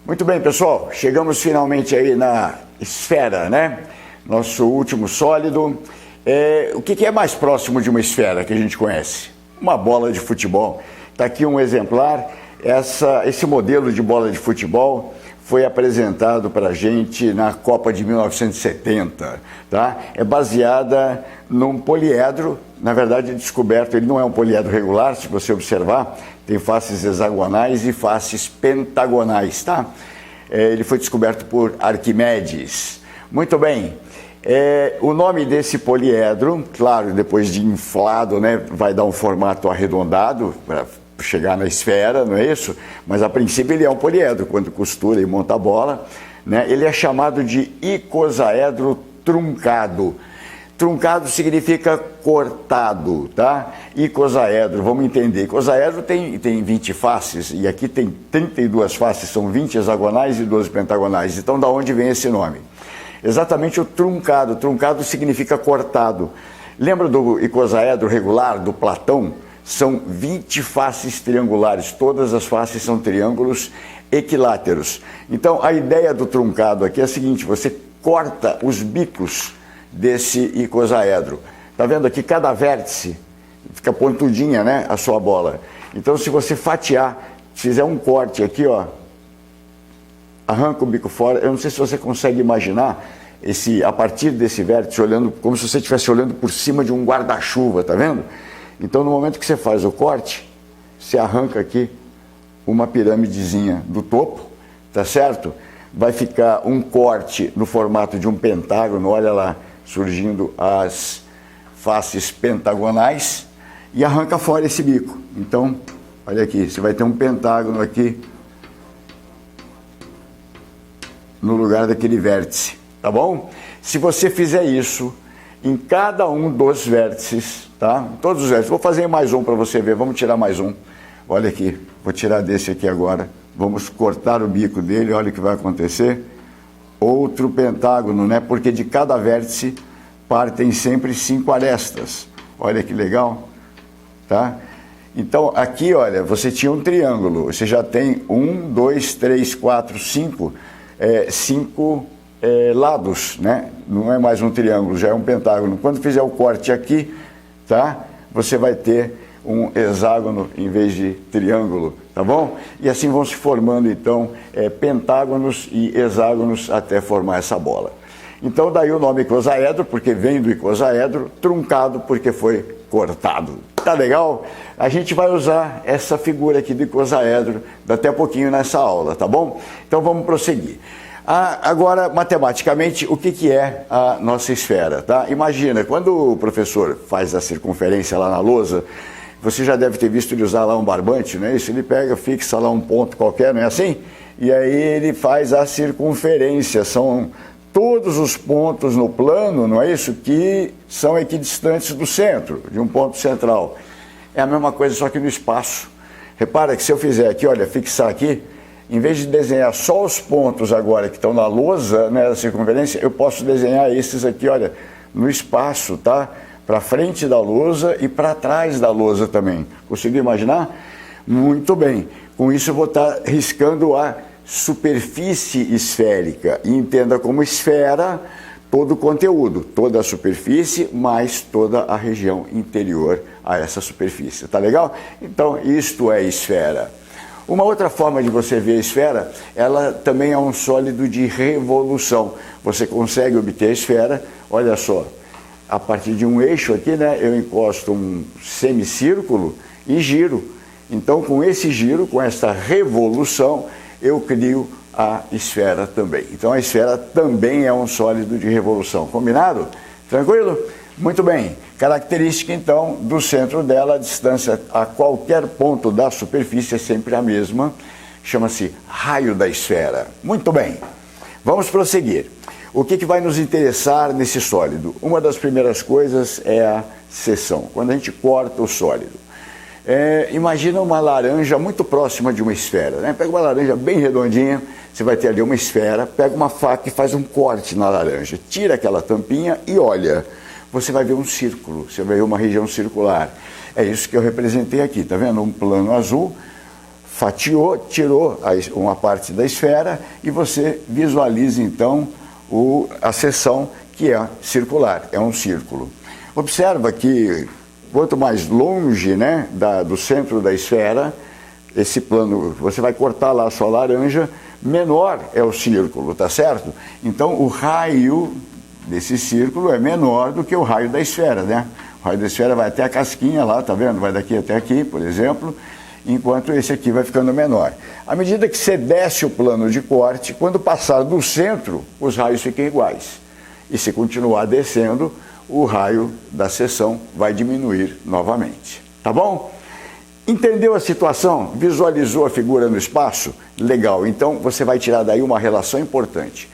Muito bem, pessoal, chegamos finalmente aí na esfera, né? Nosso último sólido. O que é mais próximo de uma esfera que a gente conhece? Uma bola de futebol. Está aqui um exemplar. Esse modelo de bola de futebol foi apresentado para a gente na Copa de 1970, tá? É baseada num poliedro, na verdade descoberto, ele não é um poliedro regular, se você observar, tem faces hexagonais e faces pentagonais, tá? Ele foi descoberto por Arquimedes. Muito bem, o nome desse poliedro, claro, depois de inflado, né, vai dar um formato arredondado, para chegar na esfera, não é isso? Mas a princípio ele é um poliedro, quando costura e monta a bola, né? Ele é chamado de icosaedro truncado. Truncado significa cortado, tá? Icosaedro, vamos entender. Icosaedro tem 20 faces, e aqui tem 32 faces, são 20 hexagonais e 12 pentagonais. Então, da onde vem esse nome? Exatamente o truncado. Truncado significa cortado. Lembra do icosaedro regular, do Platão? São 20 faces triangulares, todas as faces são triângulos equiláteros. Então, a ideia do truncado aqui é a seguinte, você corta os bicos desse icosaedro. Tá vendo aqui, cada vértice fica pontudinha, né, a sua bola. Então, se você fatiar, fizer um corte aqui, ó, arranca o bico fora, eu não sei se você consegue imaginar a partir desse vértice, olhando, como se você estivesse olhando por cima de um guarda-chuva, tá vendo? Então, no momento que você faz o corte, você arranca aqui uma pirâmidezinha do topo, tá certo? Vai ficar um corte no formato de um pentágono, olha lá, surgindo as faces pentagonais, e arranca fora esse bico. Então, olha aqui, você vai ter um pentágono aqui no lugar daquele vértice, tá bom? Se você fizer isso em cada um dos vértices, tá? Todos os vértices. Vou fazer mais um para você ver. Vamos tirar mais um. Olha aqui. Vou tirar desse aqui agora. Vamos cortar o bico dele. Olha o que vai acontecer. Outro pentágono, né? Porque de cada vértice partem sempre 5 arestas. Olha que legal. Tá? Então, aqui, olha, você tinha um triângulo. Você já tem 1, 2, 3, 4, 5. 5 lados, né? Não é mais um triângulo, já é um pentágono. Quando fizer o corte aqui, tá? Você vai ter um hexágono em vez de triângulo, tá bom? E assim vão se formando, então, pentágonos e hexágonos até formar essa bola. Então, daí o nome icosaedro, porque vem do icosaedro, truncado, porque foi cortado. Tá legal? A gente vai usar essa figura aqui do icosaedro daqui a pouquinho nessa aula, tá bom? Então, vamos prosseguir. Agora, matematicamente, o que é a nossa esfera? Tá? Imagina, quando o professor faz a circunferência lá na lousa, você já deve ter visto ele usar lá um barbante, não é isso? Ele pega, fixa lá um ponto qualquer, não é assim? E aí ele faz a circunferência, são todos os pontos no plano, não é isso? Que são equidistantes do centro, de um ponto central. É a mesma coisa, só que no espaço. Repara que se eu fizer aqui, olha, fixar aqui, em vez de desenhar só os pontos agora que estão na lousa, né, da circunferência, eu posso desenhar esses aqui, olha, no espaço, tá? Para frente da lousa e para trás da lousa também. Conseguiu imaginar? Muito bem. Com isso eu vou estar riscando a superfície esférica. E entenda como esfera todo o conteúdo, toda a superfície, mais toda a região interior a essa superfície. Tá legal? Então, isto é esfera. Uma outra forma de você ver a esfera, ela também é um sólido de revolução. Você consegue obter a esfera, olha só, a partir de um eixo aqui, né, eu encosto um semicírculo e giro. Então, com esse giro, com essa revolução, eu crio a esfera também. Então, a esfera também é um sólido de revolução. Combinado? Tranquilo? Muito bem. Característica, então, do centro dela, a distância a qualquer ponto da superfície é sempre a mesma, chama-se raio da esfera. Muito bem, vamos prosseguir. O que vai nos interessar nesse sólido? Uma das primeiras coisas é a seção, quando a gente corta o sólido. Imagina uma laranja muito próxima de uma esfera, né? Pega uma laranja bem redondinha, você vai ter ali uma esfera, pega uma faca e faz um corte na laranja, tira aquela tampinha e olha. Você vai ver um círculo, você vai ver uma região circular. É isso que eu representei aqui, tá vendo? Um plano azul fatiou, tirou uma parte da esfera e você visualiza então a seção que é circular, é um círculo. Observa que quanto mais longe, né, do centro da esfera, esse plano, você vai cortar lá a sua laranja, menor é o círculo, tá certo? Então o raio desse círculo é menor do que o raio da esfera, né? O raio da esfera vai até a casquinha lá, tá vendo? Vai daqui até aqui, por exemplo, enquanto esse aqui vai ficando menor. À medida que você desce o plano de corte, quando passar do centro, os raios ficam iguais. E se continuar descendo, o raio da seção vai diminuir novamente. Tá bom? Entendeu a situação? Visualizou a figura no espaço? Legal, então você vai tirar daí uma relação importante.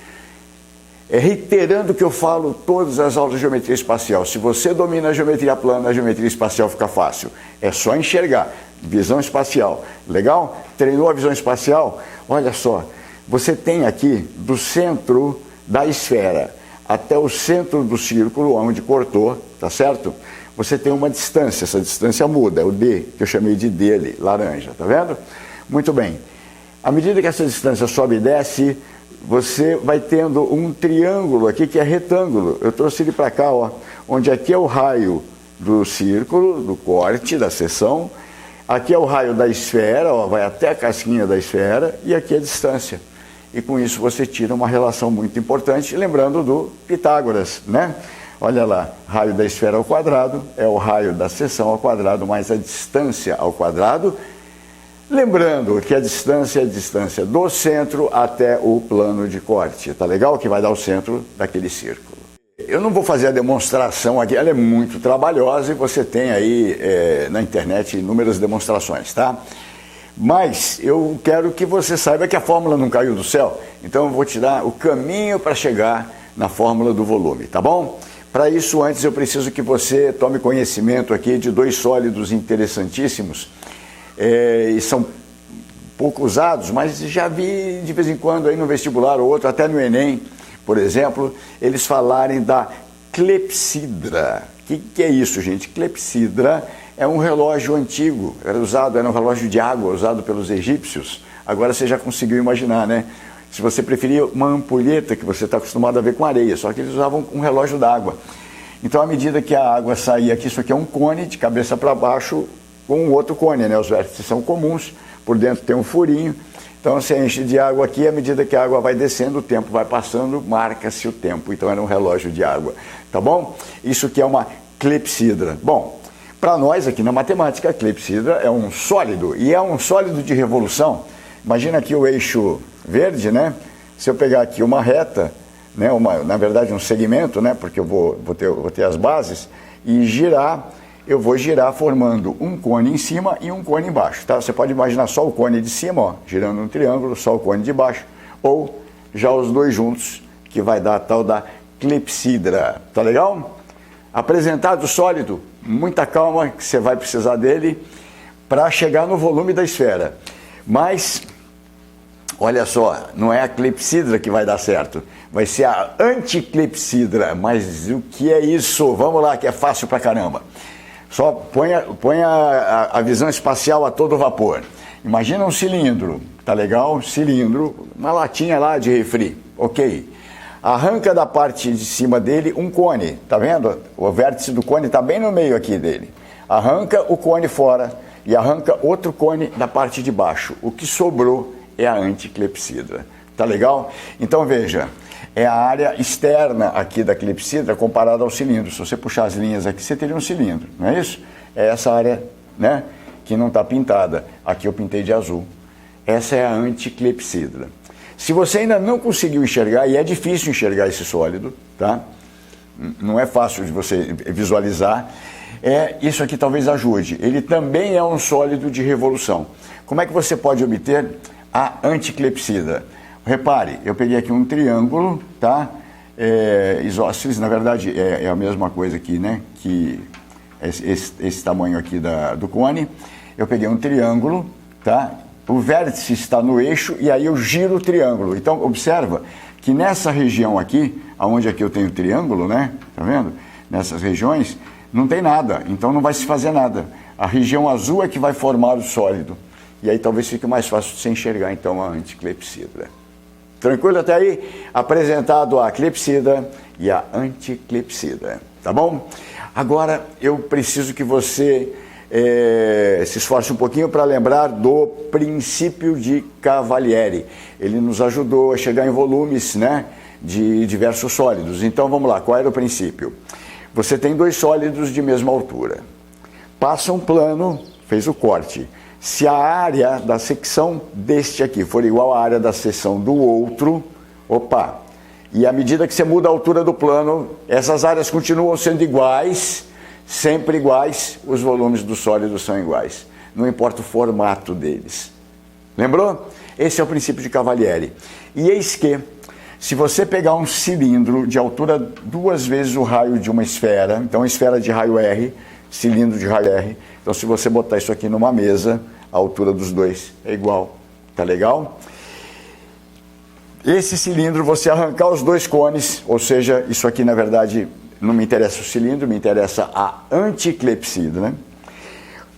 Reiterando o que eu falo todas as aulas de geometria espacial, se você domina a geometria plana, a geometria espacial fica fácil. É só enxergar. Visão espacial. Legal? Treinou a visão espacial? Olha só, você tem aqui do centro da esfera até o centro do círculo, onde cortou, tá certo? Você tem uma distância, essa distância muda, é o D, que eu chamei de D ali, laranja, tá vendo? Muito bem. À medida que essa distância sobe e desce, você vai tendo um triângulo aqui que é retângulo. Eu trouxe ele para cá, ó, onde aqui é o raio do círculo, do corte, da seção. Aqui é o raio da esfera, ó, vai até a casquinha da esfera, e aqui é a distância. E com isso você tira uma relação muito importante, lembrando do Pitágoras, né? Olha lá, raio da esfera ao quadrado é o raio da seção ao quadrado mais a distância ao quadrado. Lembrando que a distância é a distância do centro até o plano de corte, tá legal? Que vai dar o centro daquele círculo. Eu não vou fazer a demonstração aqui, ela é muito trabalhosa e você tem aí na internet inúmeras demonstrações, tá? Mas eu quero que você saiba que a fórmula não caiu do céu, então eu vou te dar o caminho para chegar na fórmula do volume, tá bom? Para isso, antes eu preciso que você tome conhecimento aqui de dois sólidos interessantíssimos, e são pouco usados, mas já vi de vez em quando aí no vestibular ou outro, até no Enem, por exemplo, eles falarem da clepsidra. O que é isso, gente? Clepsidra é um relógio antigo, era um relógio de água usado pelos egípcios. Agora você já conseguiu imaginar, né? Se você preferir uma ampulheta que você está acostumado a ver com areia, só que eles usavam um relógio d'água. Então, à medida que a água saía aqui, isso aqui é um cone de cabeça para baixo com um outro cone, né? Os vértices são comuns, por dentro tem um furinho. Então você enche de água aqui, à medida que a água vai descendo, o tempo vai passando, marca-se o tempo. Então era um relógio de água, tá bom? Isso que é uma clepsidra. Bom, para nós aqui na matemática, a clepsidra é um sólido, e é um sólido de revolução. Imagina aqui o eixo verde, né? Se eu pegar aqui uma reta, né? Na verdade um segmento, né? Porque eu vou ter as bases, e girar, eu vou girar formando um cone em cima e um cone embaixo, tá? Você pode imaginar só o cone de cima, ó, girando um triângulo, só o cone de baixo, ou já os dois juntos, que vai dar a tal da clepsidra, tá legal? Apresentado o sólido, muita calma que você vai precisar dele para chegar no volume da esfera. Mas, olha só, não é a clepsidra que vai dar certo, vai ser a anticlepsidra. Mas o que é isso? Vamos lá, que é fácil pra caramba. Só põe a visão espacial a todo vapor. Imagina um cilindro, tá legal? Cilindro, uma latinha lá de refri, ok. Arranca da parte de cima dele um cone, tá vendo? O vértice do cone está bem no meio aqui dele. Arranca o cone fora e arranca outro cone da parte de baixo. O que sobrou é a anticlepsidra, tá legal? Então veja, é a área externa aqui da clepsidra comparada ao cilindro. Se você puxar as linhas aqui, você teria um cilindro, não é isso? É essa área, né, que não está pintada. Aqui eu pintei de azul. Essa é a anticlepsidra. Se você ainda não conseguiu enxergar, e é difícil enxergar esse sólido, tá? Não é fácil de você visualizar, isso aqui talvez ajude. Ele também é um sólido de revolução. Como é que você pode obter a anticlepsidra? Repare, eu peguei aqui um triângulo, tá? Isósceles, na verdade, é a mesma coisa aqui, né? Que esse tamanho aqui do cone. Eu peguei um triângulo, tá? O vértice está no eixo e aí eu giro o triângulo. Então, observa que nessa região aqui, onde aqui eu tenho o triângulo, né? Tá vendo? Nessas regiões, não tem nada, então não vai se fazer nada. A região azul é que vai formar o sólido. E aí talvez fique mais fácil de você enxergar então a anticlepsidra. Tranquilo até aí? Apresentado a clepsidra e a anticlepsidra, tá bom? Agora eu preciso que você se esforce um pouquinho para lembrar do princípio de Cavalieri. Ele nos ajudou a chegar em volumes, né, de diversos sólidos. Então vamos lá, qual era o princípio? Você tem dois sólidos de mesma altura. Passa um plano, fez o corte. Se a área da secção deste aqui for igual à área da seção do outro, opa, e à medida que você muda a altura do plano, essas áreas continuam sendo iguais, sempre iguais, os volumes dos sólidos são iguais. Não importa o formato deles. Lembrou? Esse é o princípio de Cavalieri. E eis que, se você pegar um cilindro de altura 2 vezes o raio de uma esfera, então esfera de raio R, cilindro de raio R, então se você botar isso aqui numa mesa, a altura dos dois é igual. Tá legal? Esse cilindro, você arrancar os dois cones, ou seja, isso aqui na verdade não me interessa o cilindro, me interessa a anticlepsidra, né?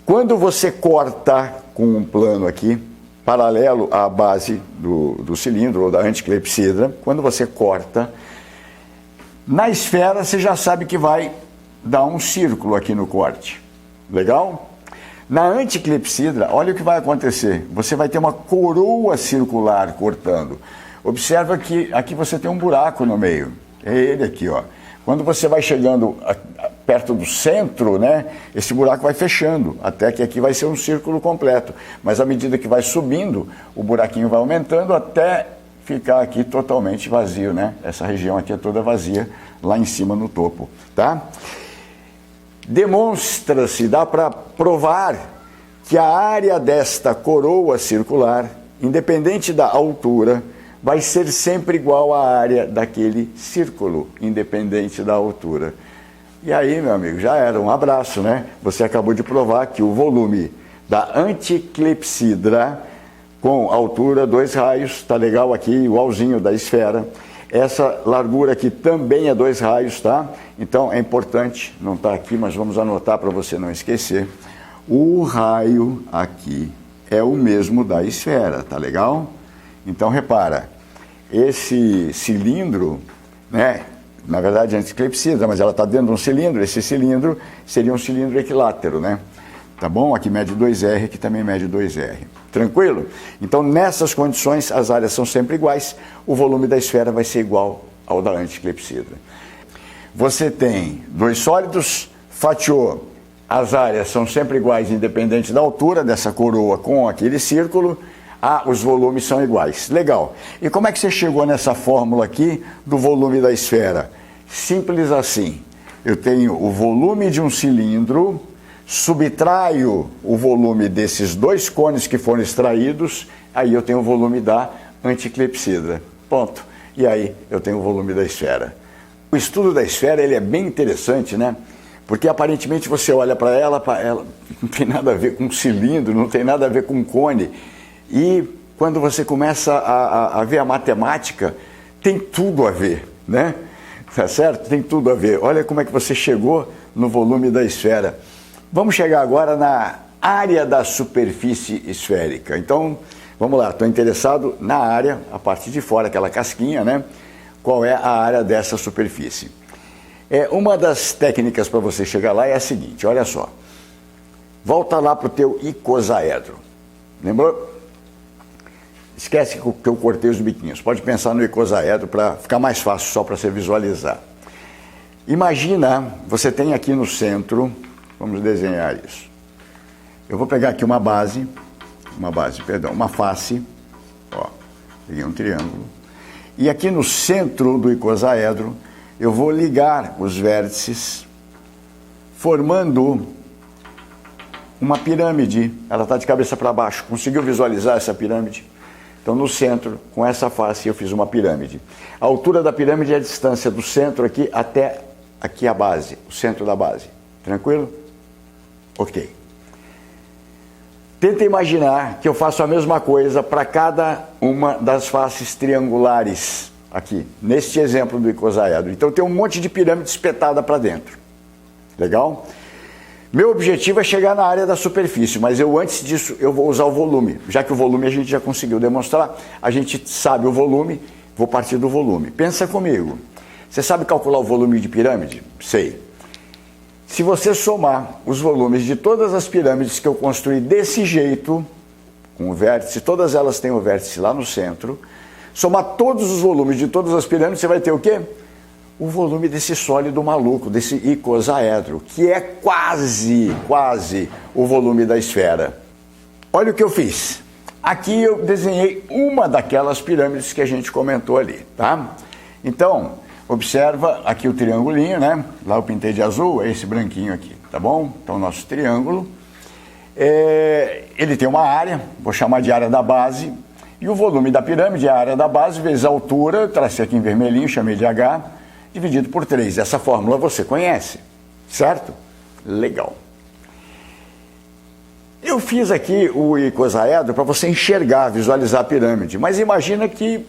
Quando você corta com um plano aqui, paralelo à base do cilindro ou da anticlepsidra, quando você corta, na esfera você já sabe que vai dar um círculo aqui no corte. Legal? Na anticlepsidra, olha o que vai acontecer. Você vai ter uma coroa circular cortando. Observa que aqui você tem um buraco no meio. É ele aqui, ó. Quando você vai chegando perto do centro, né, esse buraco vai fechando, até que aqui vai ser um círculo completo. Mas à medida que vai subindo, o buraquinho vai aumentando até ficar aqui totalmente vazio, né? Essa região aqui é toda vazia, lá em cima no topo, tá? Demonstra-se, dá para provar que a área desta coroa circular, independente da altura, vai ser sempre igual à área daquele círculo, independente da altura. E aí, meu amigo, já era, um abraço, né? Você acabou de provar que o volume da anticlepsidra, com altura 2 raios, tá legal aqui, igualzinho da esfera. Essa largura aqui também é 2 raios, tá? Então é importante, não está aqui, mas vamos anotar para você não esquecer. O raio aqui é o mesmo da esfera, tá legal? Então repara, esse cilindro, né, na verdade é anticlepsidra, mas ela está dentro de um cilindro, esse cilindro seria um cilindro equilátero, né? Tá bom? Aqui mede 2R, aqui também mede 2R. Tranquilo? Então nessas condições as áreas são sempre iguais, o volume da esfera vai ser igual ao da anticlepsidra. Você tem dois sólidos, fatiou, as áreas são sempre iguais, independente da altura dessa coroa com aquele círculo, os volumes são iguais. Legal. E como é que você chegou nessa fórmula aqui do volume da esfera? Simples assim. Eu tenho o volume de um cilindro, subtraio o volume desses dois cones que foram extraídos, aí eu tenho o volume da anticlepsidra. Ponto. E aí eu tenho o volume da esfera. O estudo da esfera ele é bem interessante, né? Porque aparentemente você olha para ela, não tem nada a ver com cilindro, não tem nada a ver com cone. E quando você começa a ver a matemática, tem tudo a ver, né? Tá certo? Tem tudo a ver. Olha como é que você chegou no volume da esfera. Vamos chegar agora na área da superfície esférica. Então, vamos lá, estou interessado na área, a parte de fora, aquela casquinha, né? Qual é a área dessa superfície? Uma das técnicas para você chegar lá é a seguinte, olha só. Volta lá para o teu icosaedro. Lembrou? Esquece que eu cortei os biquinhos. Pode pensar no icosaedro para ficar mais fácil só para você visualizar. Imagina, você tem aqui no centro, vamos desenhar isso. Eu vou pegar aqui uma face, ó, peguei um triângulo. E aqui no centro do icosaedro, eu vou ligar os vértices, formando uma pirâmide. Ela está de cabeça para baixo. Conseguiu visualizar essa pirâmide? Então, no centro, com essa face, eu fiz uma pirâmide. A altura da pirâmide é a distância do centro aqui até aqui a base, o centro da base. Tranquilo? Ok. Tenta imaginar que eu faço a mesma coisa para cada uma das faces triangulares aqui, neste exemplo do icosaedro. Então, tem um monte de pirâmide espetada para dentro. Legal? Meu objetivo é chegar na área da superfície, mas antes disso eu vou usar o volume. Já que o volume a gente já conseguiu demonstrar, a gente sabe o volume, vou partir do volume. Pensa comigo, você sabe calcular o volume de pirâmide? Sei. Se você somar os volumes de todas as pirâmides que eu construí desse jeito, com o vértice, todas elas têm o vértice lá no centro, somar todos os volumes de todas as pirâmides, você vai ter o quê? O volume desse sólido maluco, desse icosaedro, que é quase o volume da esfera. Olha o que eu fiz. Aqui eu desenhei uma daquelas pirâmides que a gente comentou ali, tá? Então, observa aqui o triangulinho, né? Lá eu pintei de azul, é esse branquinho aqui, tá bom? Então, nosso triângulo. Ele tem uma área, vou chamar de área da base, e o volume da pirâmide é a área da base vezes a altura, tracei aqui em vermelhinho, chamei de H, dividido por 3. Essa fórmula você conhece, certo? Legal. Eu fiz aqui o icosaedro para você enxergar, visualizar a pirâmide, mas imagina que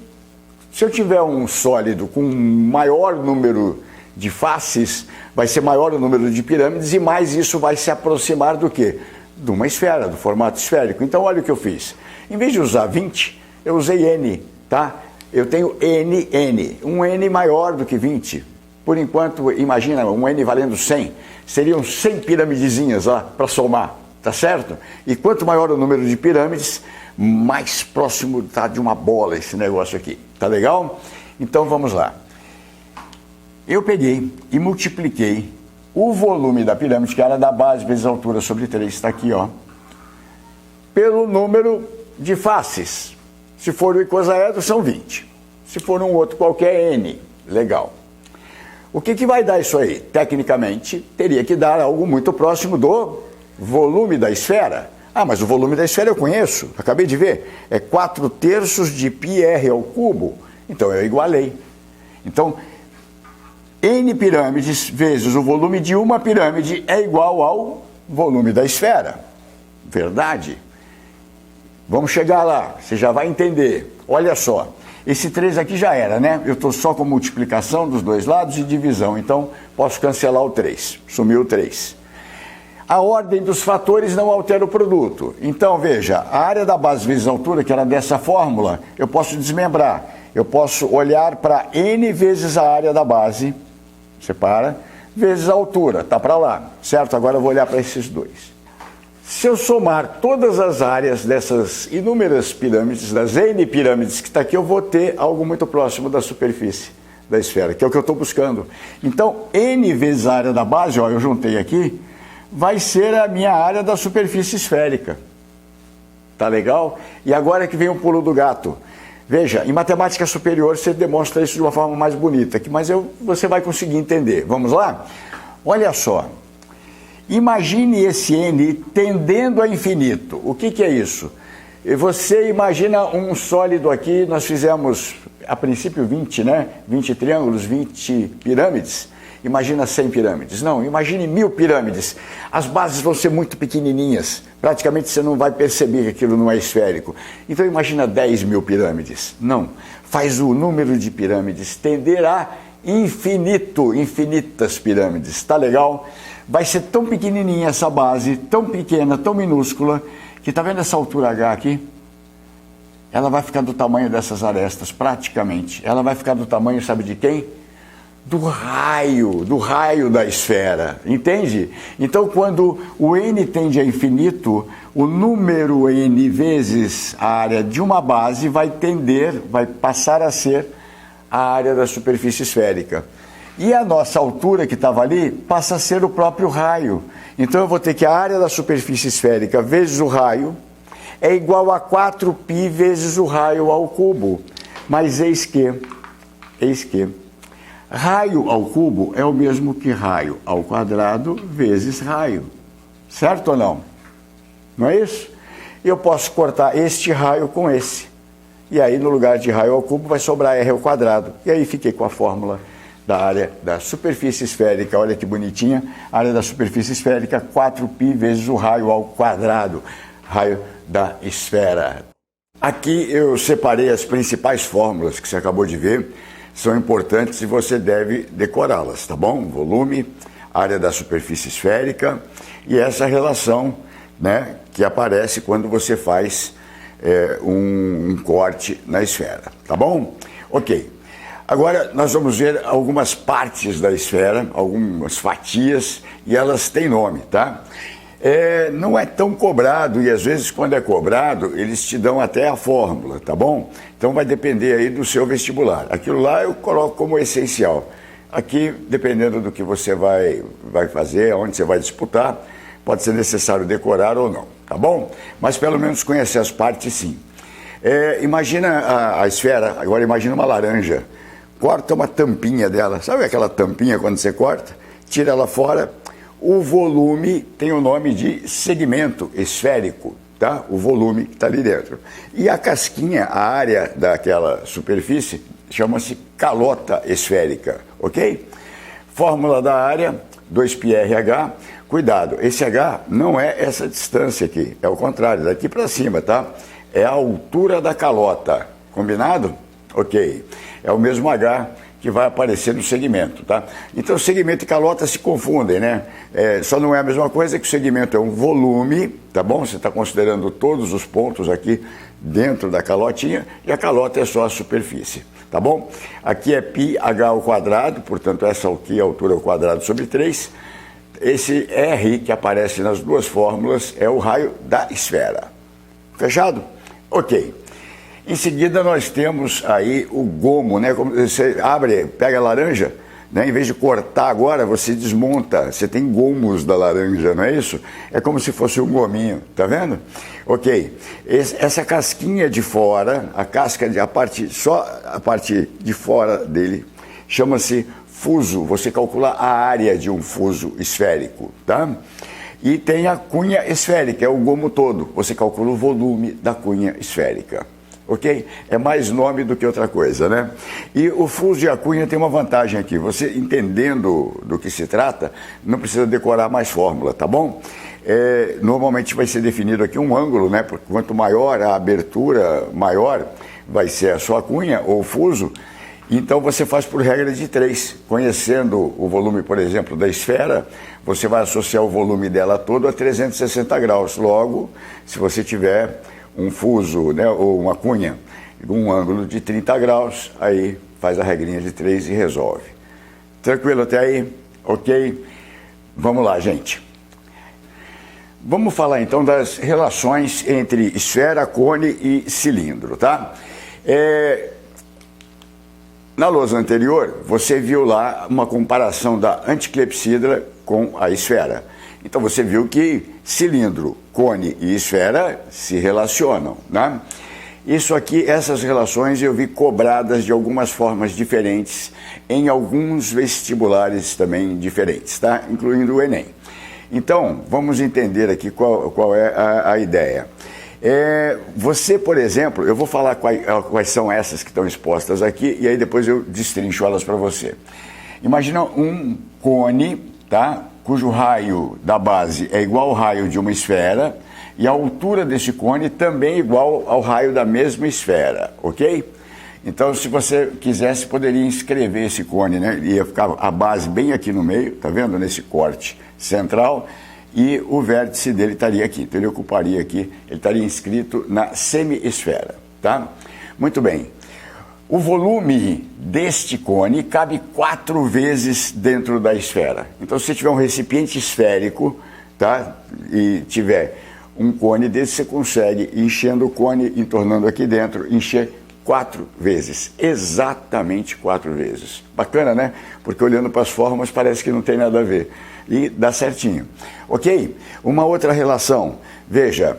se eu tiver um sólido com maior número de faces, vai ser maior o número de pirâmides e mais isso vai se aproximar do quê? De uma esfera, do formato esférico. Então olha o que eu fiz. Em vez de usar 20, eu usei N, tá? Eu tenho N, um N maior do que 20. Por enquanto, imagina, um N valendo 100. Seriam 100 piramidezinhas lá para somar, tá certo? E quanto maior o número de pirâmides, mais próximo tá de uma bola esse negócio aqui. Tá legal? Então vamos lá. Eu peguei e multipliquei o volume da pirâmide, que era da base vezes a altura sobre 3, está aqui, ó, pelo número de faces. Se for o icosaedro, são 20. Se for um outro qualquer, N. Legal. O que vai dar isso aí? Tecnicamente, teria que dar algo muito próximo do volume da esfera. Ah, mas o volume da esfera eu conheço, acabei de ver. É 4/3 de πr ao cubo. Então, eu igualei. Então, N pirâmides vezes o volume de uma pirâmide é igual ao volume da esfera. Verdade? Vamos chegar lá, você já vai entender. Olha só, esse 3 aqui já era, né? Eu estou só com multiplicação dos dois lados e divisão, então posso cancelar o 3, sumiu o 3. A ordem dos fatores não altera o produto. Então, veja, a área da base vezes a altura, que era dessa fórmula, eu posso desmembrar. Eu posso olhar para N vezes a área da base, separa, vezes a altura, tá para lá, certo? Agora eu vou olhar para esses dois. Se eu somar todas as áreas dessas inúmeras pirâmides, das N pirâmides que está aqui, eu vou ter algo muito próximo da superfície da esfera, que é o que eu estou buscando. Então, N vezes a área da base, ó, eu juntei aqui, vai ser a minha área da superfície esférica. Tá legal? E agora que vem o pulo do gato. Veja, em matemática superior você demonstra isso de uma forma mais bonita, mas você vai conseguir entender. Vamos lá? Olha só. Imagine esse N tendendo a infinito. O que é isso? Você imagina um sólido aqui, nós fizemos a princípio 20, né? 20 triângulos, 20 pirâmides. Imagina 100 pirâmides. Não, imagine 1000 pirâmides. As bases vão ser muito pequenininhas. Praticamente você não vai perceber que aquilo não é esférico. Então imagina 10.000 pirâmides. Não, faz o número de pirâmides tender a infinito, infinitas pirâmides. Tá legal? Vai ser tão pequenininha essa base, tão pequena, tão minúscula, que tá vendo essa altura H aqui? Ela vai ficar do tamanho dessas arestas, praticamente. Ela vai ficar do tamanho, sabe de quem? Do raio da esfera, entende? Então, quando o N tende a infinito, o número N vezes a área de uma base vai passar a ser a área da superfície esférica. E a nossa altura que estava ali passa a ser o próprio raio. Então eu vou ter que a área da superfície esférica vezes o raio é igual a 4π vezes o raio ao cubo. Mas eis que raio ao cubo é o mesmo que raio ao quadrado vezes raio. Certo ou não? Não é isso? Eu posso cortar este raio com esse. E aí no lugar de raio ao cubo vai sobrar r ao quadrado. E aí fiquei com a fórmula da área da superfície esférica, olha que bonitinha, área da superfície esférica, 4π vezes o raio ao quadrado, raio da esfera. Aqui eu separei as principais fórmulas que você acabou de ver, são importantes e você deve decorá-las, tá bom? Volume, área da superfície esférica, e essa relação, né, que aparece quando você faz um corte na esfera, tá bom? Ok. Agora nós vamos ver algumas partes da esfera, algumas fatias, e elas têm nome, tá? Não é tão cobrado, e às vezes quando é cobrado, eles te dão até a fórmula, tá bom? Então vai depender aí do seu vestibular. Aquilo lá eu coloco como essencial. Aqui, dependendo do que você vai fazer, onde você vai disputar, pode ser necessário decorar ou não, tá bom? Mas pelo menos conhecer as partes, sim. Imagina a esfera, agora imagina uma laranja. Corta uma tampinha dela, sabe aquela tampinha quando você corta? Tira ela fora. O volume tem o nome de segmento esférico, tá? O volume que está ali dentro. E a casquinha, a área daquela superfície, chama-se calota esférica, ok? Fórmula da área, 2πrh. Cuidado, esse H não é essa distância aqui, é o contrário, daqui para cima, tá? É a altura da calota, combinado? Ok. É o mesmo H que vai aparecer no segmento, tá? Então, segmento e calota se confundem, né? Só não é a mesma coisa, que o segmento é um volume, tá bom? Você está considerando todos os pontos aqui dentro da calotinha, e a calota é só a superfície, tá bom? Aqui é πh ao quadrado, portanto, essa aqui é a altura ao quadrado sobre 3. Esse R que aparece nas duas fórmulas é o raio da esfera. Fechado? Ok. Em seguida nós temos aí o gomo, né? Como você abre, pega a laranja, né? Em vez de cortar agora, você desmonta, você tem gomos da laranja, não é isso? É como se fosse um gominho, tá vendo? Ok. Essa casquinha de fora, só a parte de fora dele, chama-se fuso. Você calcula a área de um fuso esférico, tá? E tem a cunha esférica, é o gomo todo. Você calcula o volume da cunha esférica. Ok? É mais nome do que outra coisa, né? E o fuso e a cunha tem uma vantagem aqui. Você, entendendo do que se trata, não precisa decorar mais fórmula, tá bom? Normalmente vai ser definido aqui um ângulo, né? Porque quanto maior a abertura, maior vai ser a sua cunha ou fuso. Então você faz por regra de 3. Conhecendo o volume, por exemplo, da esfera, você vai associar o volume dela todo a 360 graus. Logo, se você tiver um fuso, né, ou uma cunha, um ângulo de 30 graus, aí faz a regrinha de 3 e resolve. Tranquilo até aí? Ok? Vamos lá, gente. Vamos falar então das relações entre esfera, cone e cilindro, tá? Na lousa anterior, você viu lá uma comparação da anticlepsidra com a esfera. Então você viu que cilindro, cone e esfera se relacionam, né? Isso aqui, essas relações eu vi cobradas de algumas formas diferentes em alguns vestibulares também diferentes, tá? Incluindo o Enem. Então, vamos entender aqui qual é a ideia. Você, por exemplo, eu vou falar quais são essas que estão expostas aqui, e aí depois eu destrincho elas para você. Imagina um cone, tá? Cujo raio da base é igual ao raio de uma esfera, e a altura desse cone também é igual ao raio da mesma esfera, ok? Então, se você quisesse, poderia inscrever esse cone, né? Ia ficar a base bem aqui no meio, tá vendo? Nesse corte central, e o vértice dele estaria aqui. Então, ele ocuparia aqui, ele estaria inscrito na semi-esfera, tá? Muito bem. O volume deste cone cabe 4 vezes dentro da esfera. Então, se você tiver um recipiente esférico, tá? E tiver um cone desse, você consegue, enchendo o cone, entornando aqui dentro, encher 4 vezes. Exatamente 4 vezes. Bacana, né? Porque olhando para as formas parece que não tem nada a ver. E dá certinho. Ok? Uma outra relação. Veja,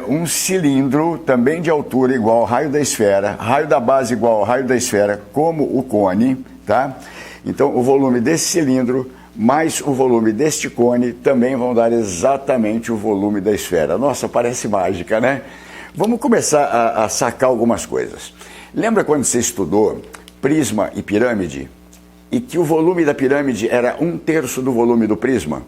um cilindro também de altura igual ao raio da esfera, raio da base igual ao raio da esfera, como o cone, tá? Então, o volume desse cilindro mais o volume deste cone também vão dar exatamente o volume da esfera. Nossa, parece mágica, né? Vamos começar a sacar algumas coisas. Lembra quando você estudou prisma e pirâmide? E que o volume da pirâmide era 1/3 do volume do prisma?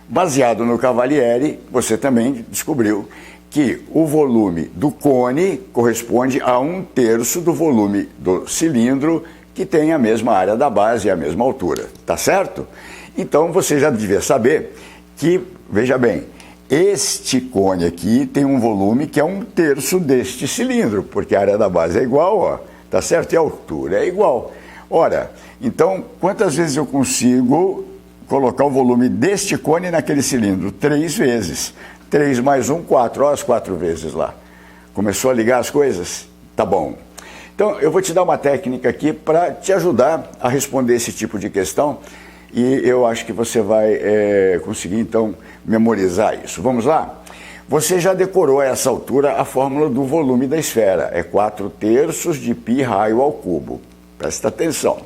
Baseado no Cavalieri, você também descobriu que o volume do cone corresponde a 1/3 do volume do cilindro, que tem a mesma área da base e a mesma altura, tá certo? Então você já devia saber que, veja bem, este cone aqui tem um volume que é 1/3 deste cilindro, porque a área da base é igual, ó, tá certo? E a altura é igual. Ora, então quantas vezes eu consigo colocar o volume deste cone naquele cilindro? 3 vezes. 3 mais 1, 4. Olha as 4 vezes lá. Começou a ligar as coisas? Tá bom. Então, eu vou te dar uma técnica aqui para te ajudar a responder esse tipo de questão e eu acho que você vai conseguir, então, memorizar isso. Vamos lá? Você já decorou a essa altura a fórmula do volume da esfera. É 4/3 de π raio ao cubo. Presta atenção.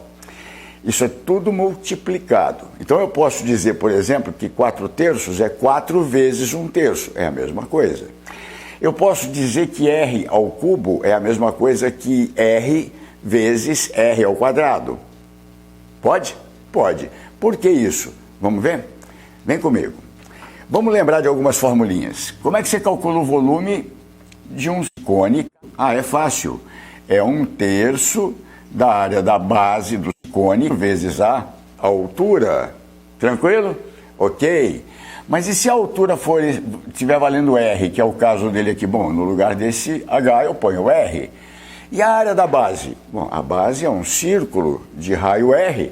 Isso é tudo multiplicado. Então, eu posso dizer, por exemplo, que 4/3 é 4 vezes 1/3. É a mesma coisa. Eu posso dizer que r ao cubo é a mesma coisa que r vezes r ao quadrado. Pode? Pode. Por que isso? Vamos ver? Vem comigo. Vamos lembrar de algumas formulinhas. Como é que você calcula o volume de um cone? Ah, é fácil. É 1/3 da área da base do cone vezes a altura. Tranquilo? Ok. Mas e se a altura estiver valendo R, que é o caso dele aqui? Bom, no lugar desse H eu ponho R. E a área da base? Bom, a base é um círculo de raio R,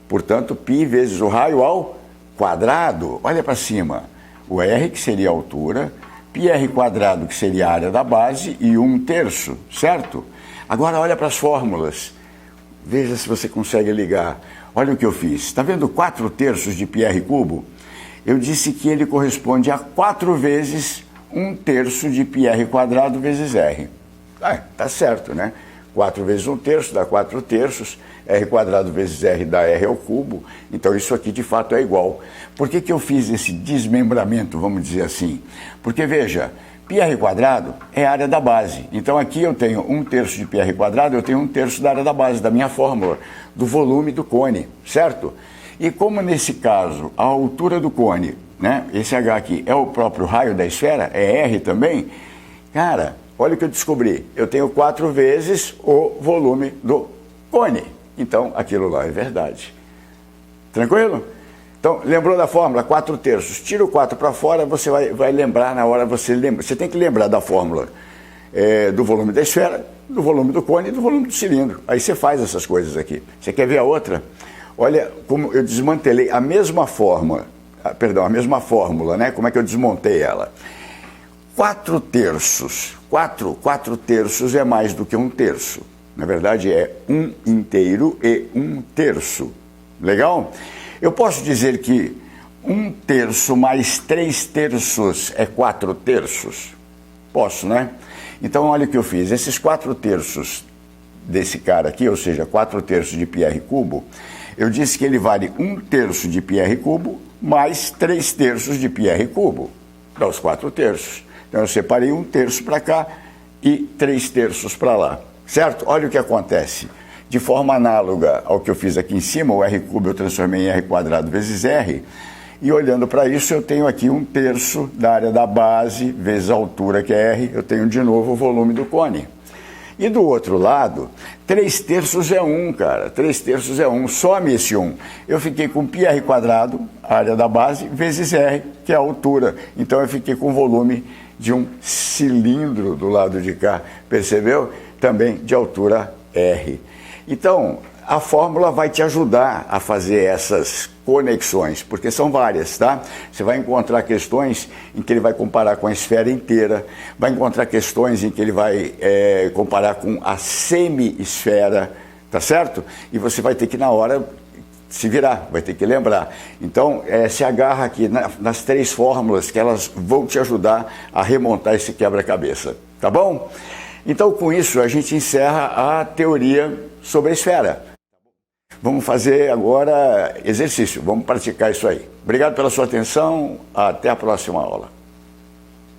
portanto, π vezes o raio ao quadrado. Olha para cima. O R, que seria a altura, πr quadrado, que seria a área da base, e 1/3, certo? Agora olha para as fórmulas. Veja se você consegue ligar. Olha o que eu fiz. Está vendo 4/3 de πr cubo? Eu disse que ele corresponde a 4 vezes 1/3 de πr quadrado vezes r. Tá certo, né? 4 vezes 1/3 dá 4/3, r quadrado vezes r dá r ao cubo. Então isso aqui de fato é igual. Por que eu fiz esse desmembramento, vamos dizer assim? Porque veja, πr quadrado é a área da base. Então aqui eu tenho 1/3 de πr quadrado, eu tenho 1/3 da área da base, da minha fórmula, do volume do cone, certo? E como nesse caso a altura do cone, né, esse H aqui é o próprio raio da esfera, é R também, cara, olha o que eu descobri. Eu tenho 4 vezes o volume do cone. Então aquilo lá é verdade. Tranquilo? Então, lembrou da fórmula? 4/3. Tira o 4 para fora, você vai lembrar na hora, você tem que lembrar da fórmula do volume da esfera, do volume do cone e do volume do cilindro. Aí você faz essas coisas aqui. Você quer ver a outra? Olha como eu desmantelei a mesma fórmula, a mesma fórmula, né? Como é que eu desmontei ela? 4/3. 4/3 é mais do que 1/3. Na verdade é 1/2 e 1/3. Legal? Eu posso dizer que 1/3 mais 3/3 é 4/3? Posso, né? Então olha o que eu fiz. Esses 4/3 desse cara aqui, ou seja, 4/3 de πr cubo, eu disse que ele vale 1/3 de πr cubo mais 3/3 de πr cubo. Dá os 4/3. Então eu separei 1/3 para cá e 3/3 para lá. Certo? Olha o que acontece. De forma análoga ao que eu fiz aqui em cima, o r cubo eu transformei em r quadrado vezes r. E olhando para isso, eu tenho aqui 1/3 da área da base vezes a altura, que é r. Eu tenho de novo o volume do cone. E do outro lado, 3/3 é 1, cara. 3/3 é 1. Some esse 1. Eu fiquei com πr quadrado, área da base, vezes r, que é a altura. Então eu fiquei com o volume de um cilindro do lado de cá. Percebeu? Também de altura r. Então, a fórmula vai te ajudar a fazer essas conexões, porque são várias, tá? Você vai encontrar questões em que ele vai comparar com a esfera inteira, vai encontrar questões em que ele vai comparar com a semi-esfera, tá certo? E você vai ter que, na hora, se virar, vai ter que lembrar. Então, se agarra aqui nas 3 fórmulas que elas vão te ajudar a remontar esse quebra-cabeça, tá bom? Então, com isso, a gente encerra a teoria sobre a esfera. Vamos fazer agora exercício, vamos praticar isso aí. Obrigado pela sua atenção, até a próxima aula.